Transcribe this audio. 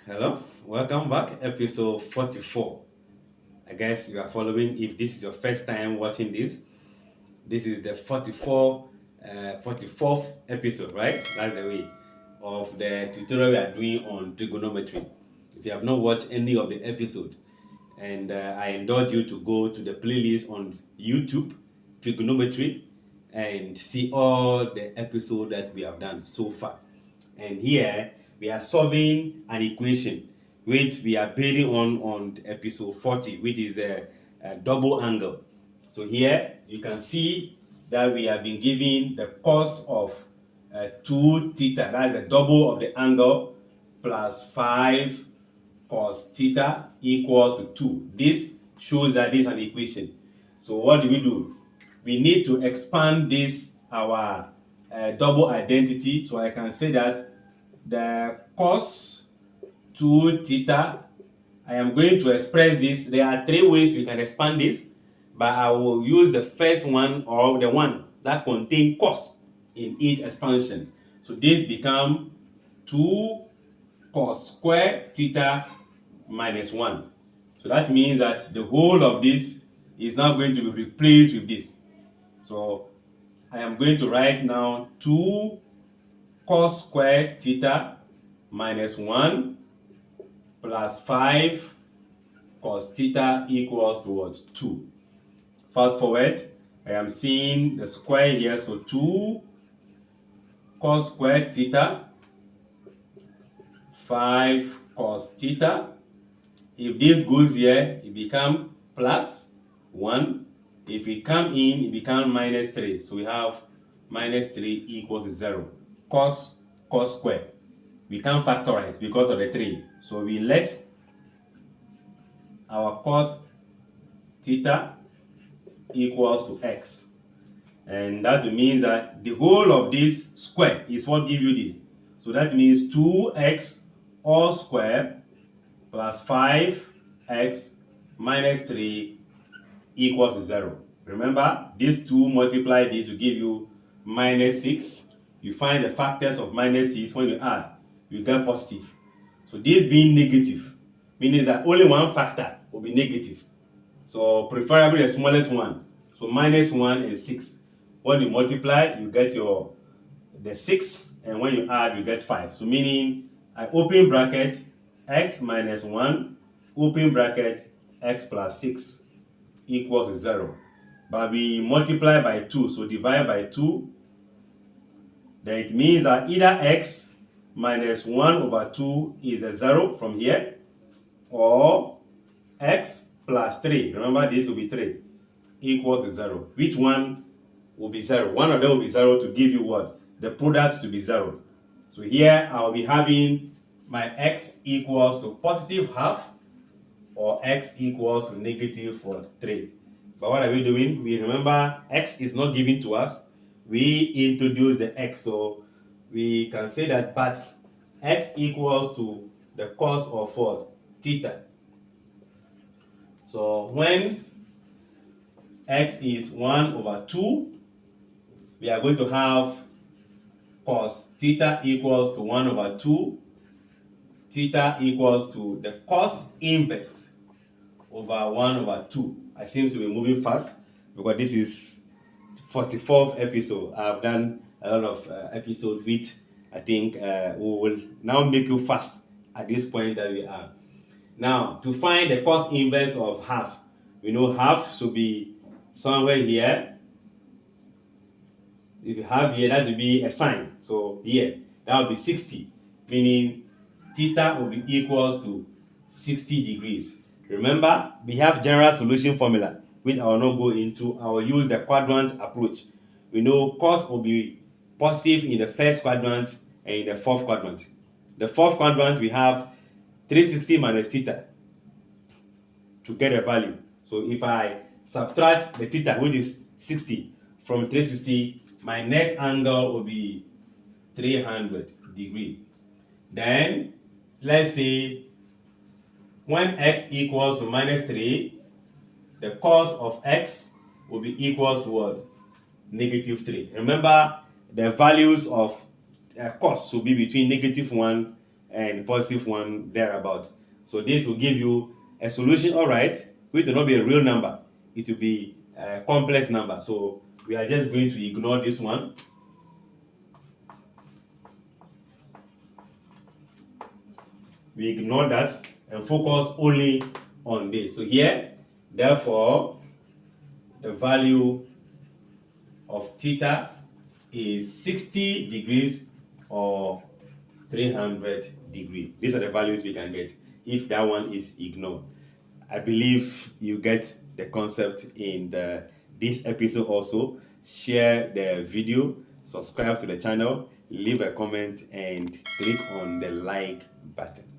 Hello, welcome back, episode 44. I guess you are following. If this is your first time watching this is the 44th episode, right? That's the way of the tutorial we are doing on trigonometry. If you have not watched any of the episode, and I indulge you to go to the playlist on YouTube, Trigonometry, and see all the episodes that we have done so far. And here we are solving an equation which we are building on episode 40, which is the double angle. So here you can see that we have been given the cos of 2 theta, that's the double of the angle, plus 5 cos theta equals to 2. This shows that this is an equation. So what do? We need to expand this, our double identity. So I can say that the cos 2 theta, I am going to express this. There are three ways we can expand this, but I will use the first one, or the one that contains cos in each expansion. So this become 2 cos square theta minus 1. So that means that the whole of this is now going to be replaced with this. So I am going to write now 2 cos square theta minus 1 plus 5 cos theta equals to what? 2. Fast forward, I am seeing the square here, so 2 cos square theta, 5 cos theta. If this goes here, it becomes plus 1. If it come in, it becomes minus 3. So we have minus 3 equals 0. Cos square. We can't factorize because of the 3. So we let our cos theta equals to x. And that means that the whole of this square is what gives you this. So that means 2x all square plus 5x minus 3 equals 0. Remember, these 2 multiply this will give you minus 6. You find the factors of minus 6. When you add, you get positive. So this being negative means that only one factor will be negative. So preferably the smallest one. So minus 1 and 6. When you multiply, you get the 6, and when you add, you get 5. So meaning, I open bracket x minus 1, open bracket x plus 6 equals to 0. But we multiply by 2, so divide by 2. Then it means that either x minus 1 over 2 is a 0 from here, or x plus 3, remember this will be 3, equals to 0. Which one will be 0? One of them will be 0 to give you what? The product to be 0. So here I'll be having my x equals to positive half, or x equals to negative 3. But what are we doing? We remember x is not given to us. We introduce the x, so we can say that, but x equals to the cos of what? Theta. So when x is 1 over 2, we are going to have cos theta equals to 1 over 2. Theta equals to the cos inverse over 1 over 2. I seem to be moving fast because this is 44th episode. I've done a lot of episodes which I think will now make you fast at this point that we are. Now, to find the cos inverse of half, we know half should be somewhere here. If you have here, that will be a sign. So here, that will be 60, meaning theta will be equals to 60 degrees. Remember, we have general solution formula, which I will not go into. I will use the quadrant approach. We know cos will be positive in the first quadrant and in the fourth quadrant. The fourth quadrant, we have 360 minus theta to get a value. So if I subtract the theta, which is 60, from 360, my next angle will be 300 degrees. Then, let's say, when x equals to minus 3, the cos of x will be equals to what? Negative 3. Remember, the values of cos will be between negative 1 and positive 1 thereabout. So this will give you a solution, all right, which will not be a real number. It will be a complex number. So we are just going to ignore this one. We ignore that and focus only on this. So here, therefore, the value of theta is 60 degrees or 300 degrees. These are the values we can get if that one is ignored. I believe you get the concept in this episode also. Share the video, subscribe to the channel, leave a comment, and click on the like button.